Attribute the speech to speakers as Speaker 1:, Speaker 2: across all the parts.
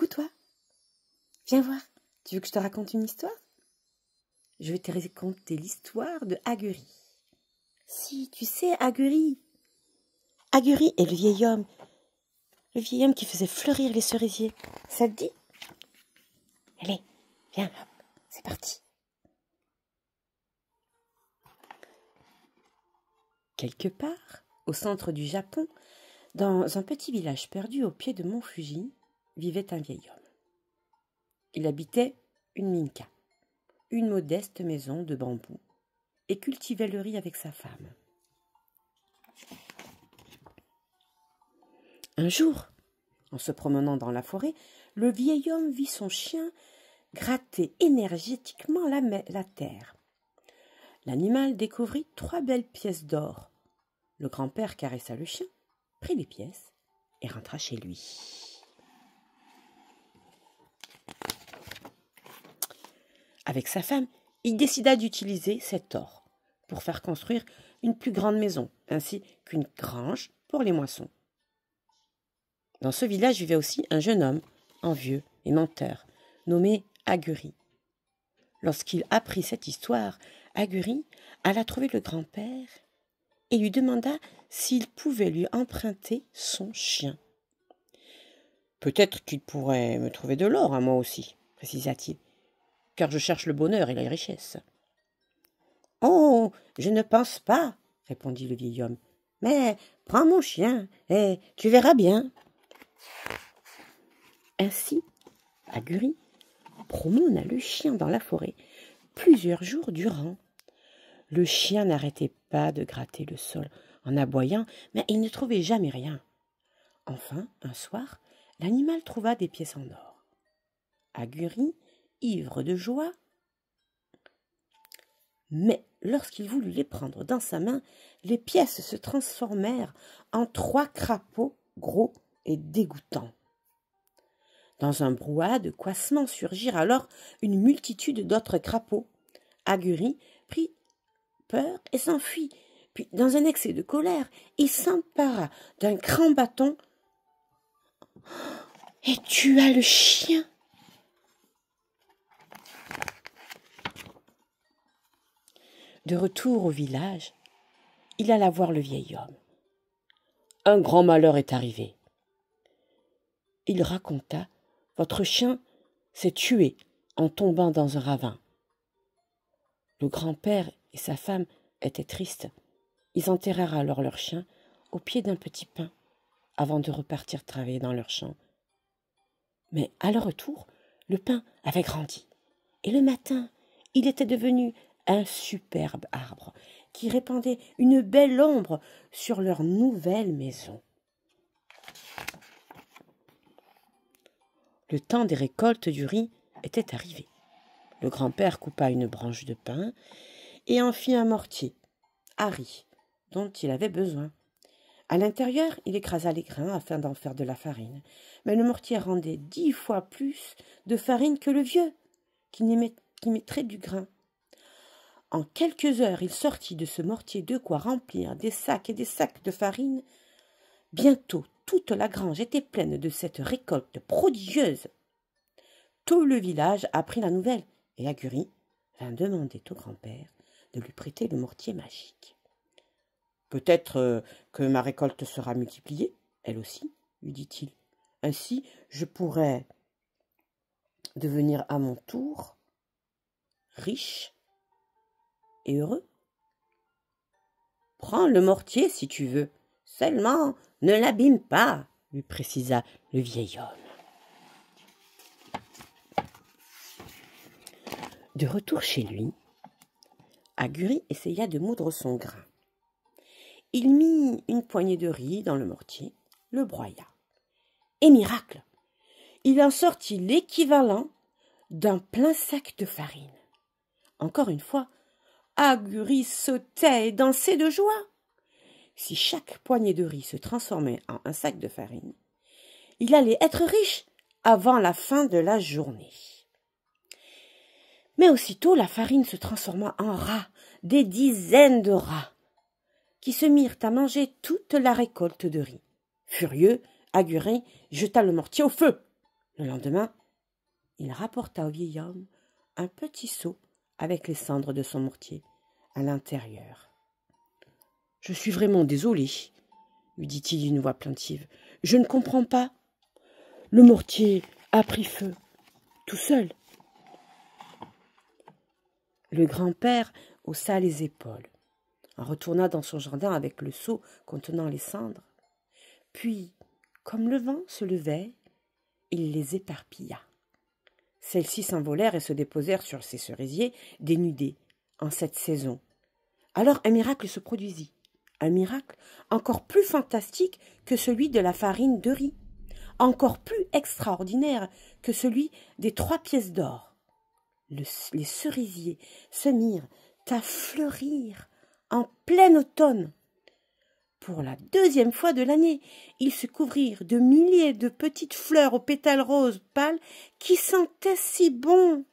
Speaker 1: toi? Viens voir. Tu veux que je te raconte une histoire? Je vais te raconter l'histoire de Aguri. Si, tu sais, Aguri. Aguri est le vieil homme. Le vieil homme qui faisait fleurir les cerisiers. Ça te dit? Allez, viens, hop, c'est parti. Quelque part, au centre du Japon, dans un petit village perdu au pied de Mont Fuji, vivait un vieil homme. Il habitait une minka, une modeste maison de bambou, et cultivait le riz avec sa femme. Un jour, en se promenant dans la forêt, le vieil homme vit son chien gratter énergétiquement la terre. L'animal découvrit 3 belles pièces d'or. Le grand-père caressa le chien, prit les pièces et rentra chez lui. Avec sa femme, il décida d'utiliser cet or pour faire construire une plus grande maison, ainsi qu'une grange pour les moissons. Dans ce village vivait aussi un jeune homme, envieux et menteur, nommé Aguri. Lorsqu'il apprit cette histoire, Aguri alla trouver le grand-père et lui demanda s'il pouvait lui emprunter son chien. « Peut-être qu'il pourrait me trouver de l'or à moi aussi, précisa-t-il, car je cherche le bonheur et la richesse. »« Oh, je ne pense pas, répondit le vieil homme, mais prends mon chien et tu verras bien. » Ainsi, Aguri promena le chien dans la forêt plusieurs jours durant. Le chien n'arrêtait pas de gratter le sol en aboyant, mais il ne trouvait jamais rien. Enfin, un soir, l'animal trouva des pièces en or. Aguri, ivre de joie, mais lorsqu'il voulut les prendre dans sa main, les pièces se transformèrent en 3 crapauds gros et dégoûtants. Dans un brouhaha de couassements surgirent alors une multitude d'autres crapauds. Aguri prit peur et s'enfuit. Puis, dans un excès de colère, il s'empara d'un grand bâton et tua le chien. De retour au village, il alla voir le vieil homme. Un grand malheur est arrivé. Il raconta: votre chien s'est tué en tombant dans un ravin. Le grand-père et sa femme étaient tristes. Ils enterrèrent alors leur chien au pied d'un petit pin avant de repartir travailler dans leur champ. Mais à leur retour, le pin avait grandi et le matin, il était devenu un superbe arbre qui répandait une belle ombre sur leur nouvelle maison. Le temps des récoltes du riz était arrivé. Le grand-père coupa une branche de pin et en fit un mortier à riz dont il avait besoin. À l'intérieur, il écrasa les grains afin d'en faire de la farine. Mais le mortier rendait 10 fois plus de farine que le vieux, qui mettrait du grain. En quelques heures, il sortit de ce mortier de quoi remplir des sacs et des sacs de farine. Bientôt, toute la grange était pleine de cette récolte prodigieuse. Tout le village apprit la nouvelle, et Aguri vint demander au grand-père de lui prêter le mortier magique. « Peut-être que ma récolte sera multipliée, elle aussi, lui dit-il. Ainsi, je pourrai devenir à mon tour riche et heureux. Prends le mortier si tu veux, seulement ne l'abîme pas, lui précisa le vieil homme. De retour chez lui, Aguri essaya de moudre son grain. Il mit une poignée de riz dans le mortier, le broya. Et miracle, il en sortit l'équivalent d'un plein sac de farine. Encore une fois, Aguri sautait et dansait de joie. Si chaque poignée de riz se transformait en un sac de farine, il allait être riche avant la fin de la journée. Mais aussitôt, la farine se transforma en rats, des dizaines de rats, qui se mirent à manger toute la récolte de riz. Furieux, Aguri jeta le mortier au feu. Le lendemain, il rapporta au vieil homme un petit seau avec les cendres de son mortier à l'intérieur. « Je suis vraiment désolé, » lui dit-il d'une voix plaintive. « Je ne comprends pas. Le mortier a pris feu, tout seul. » Le grand-père haussa les épaules, retourna dans son jardin avec le seau contenant les cendres. Puis, comme le vent se levait, il les éparpilla. Celles-ci s'envolèrent et se déposèrent sur ses cerisiers dénudés en cette saison. Alors un miracle se produisit, un miracle encore plus fantastique que celui de la farine de riz, encore plus extraordinaire que celui des 3 pièces d'or. Les cerisiers se mirent à fleurir en plein automne. Pour la 2e fois de l'année, ils se couvrirent de milliers de petites fleurs aux pétales roses pâles qui sentaient si bon.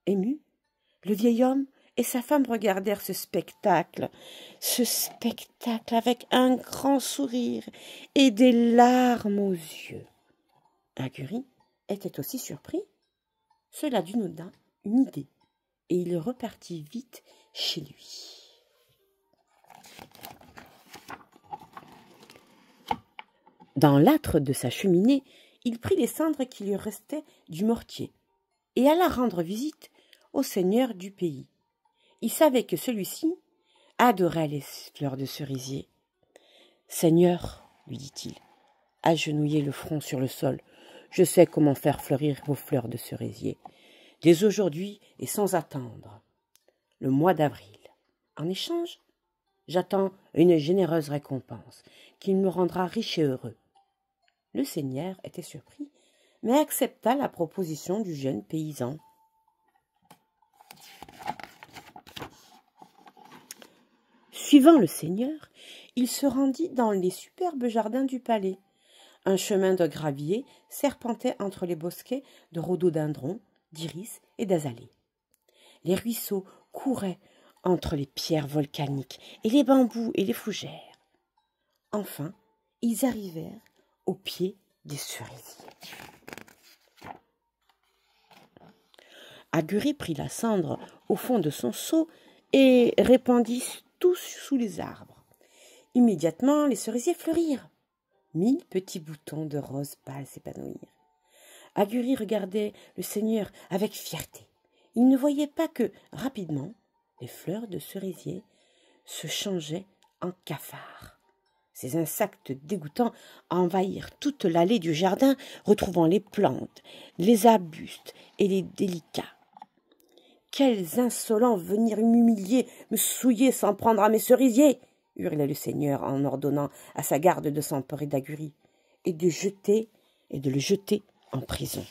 Speaker 1: Ému, le vieil homme et sa femme regardèrent ce spectacle avec un grand sourire et des larmes aux yeux. Aguri était aussi surpris. Cela lui donna une idée, et il repartit vite chez lui. Dans l'âtre de sa cheminée, il prit les cendres qui lui restaient du mortier et alla rendre visite au seigneur du pays. Il savait que celui-ci adorait les fleurs de cerisier. « Seigneur, lui dit-il, agenouillez le front sur le sol, je sais comment faire fleurir vos fleurs de cerisier, dès aujourd'hui et sans attendre, le mois d'avril. En échange, j'attends une généreuse récompense qui me rendra riche et heureux. » Le seigneur était surpris, mais accepta la proposition du jeune paysan. Suivant le seigneur, il se rendit dans les superbes jardins du palais. Un chemin de gravier serpentait entre les bosquets de rhododendrons, d'iris et d'azalées. Les ruisseaux couraient entre les pierres volcaniques et les bambous et les fougères. Enfin, ils arrivèrent au pied des cerisiers. Aguri prit la cendre au fond de son seau et répandit tout sous les arbres. Immédiatement, les cerisiers fleurirent. 1000 petits boutons de roses pâles s'épanouirent. Aguri regardait le seigneur avec fierté. Il ne voyait pas que, rapidement, les fleurs de cerisier se changeaient en cafards. Ces insectes dégoûtants envahirent toute l'allée du jardin, retrouvant les plantes, les arbustes et les délicats. « Quels insolents venir m'humilier, me souiller sans prendre à mes cerisiers !» hurlait le seigneur en ordonnant à sa garde de s'emparer d'Aguri et de le jeter en prison.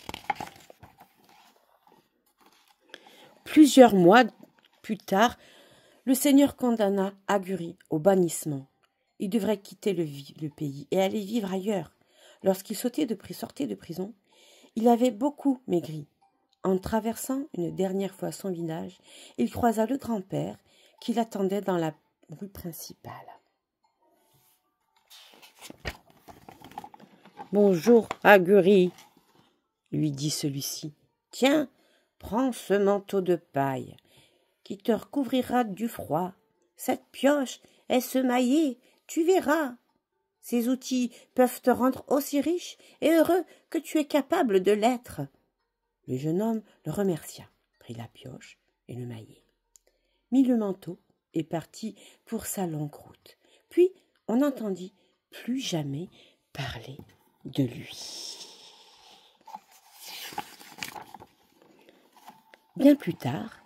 Speaker 1: Plusieurs mois plus tard, le seigneur condamna Aguri au bannissement. Il devrait quitter le pays et aller vivre ailleurs. Lorsqu'il sortait de prison, il avait beaucoup maigri. En traversant une dernière fois son village, il croisa le grand-père qui l'attendait dans la rue principale. « Bonjour, Aguri, lui dit celui-ci. « Tiens, prends ce manteau de paille qui te recouvrira du froid. Cette pioche est semaillée, tu verras. Ces outils peuvent te rendre aussi riche et heureux que tu es capable de l'être. » Le jeune homme le remercia, prit la pioche et le maillet, mit le manteau et partit pour sa longue route. Puis on n'entendit plus jamais parler de lui. Bien plus tard,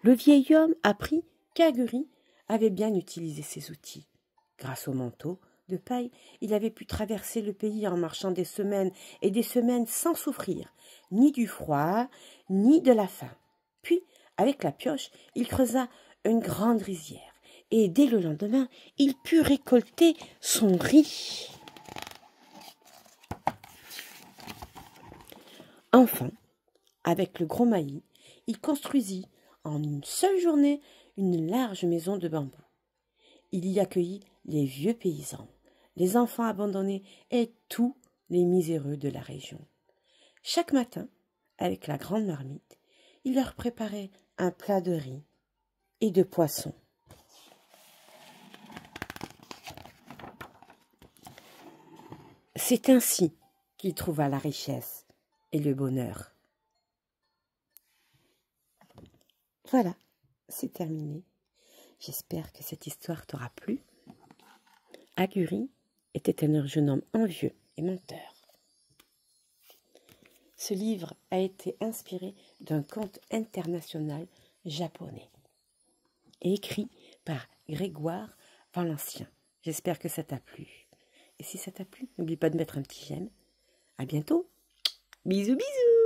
Speaker 1: le vieil homme apprit qu'Aguri avait bien utilisé ses outils. Grâce au manteau de paille, il avait pu traverser le pays en marchant des semaines et des semaines sans souffrir, ni du froid, ni de la faim. Puis, avec la pioche, il creusa une grande rizière, et dès le lendemain, il put récolter son riz. Enfin, avec le gros maillis, il construisit en une seule journée une large maison de bambou. Il y accueillit les vieux paysans, les enfants abandonnés et tous les miséreux de la région. Chaque matin, avec la grande marmite, il leur préparait un plat de riz et de poisson. C'est ainsi qu'il trouva la richesse et le bonheur. Voilà, c'est terminé. J'espère que cette histoire t'aura plu. Aguri était un jeune homme envieux et menteur. Ce livre a été inspiré d'un conte international japonais et écrit par Grégoire Valencien. J'espère que ça t'a plu. Et si ça t'a plu, n'oublie pas de mettre un petit j'aime. À bientôt. Bisous, bisous.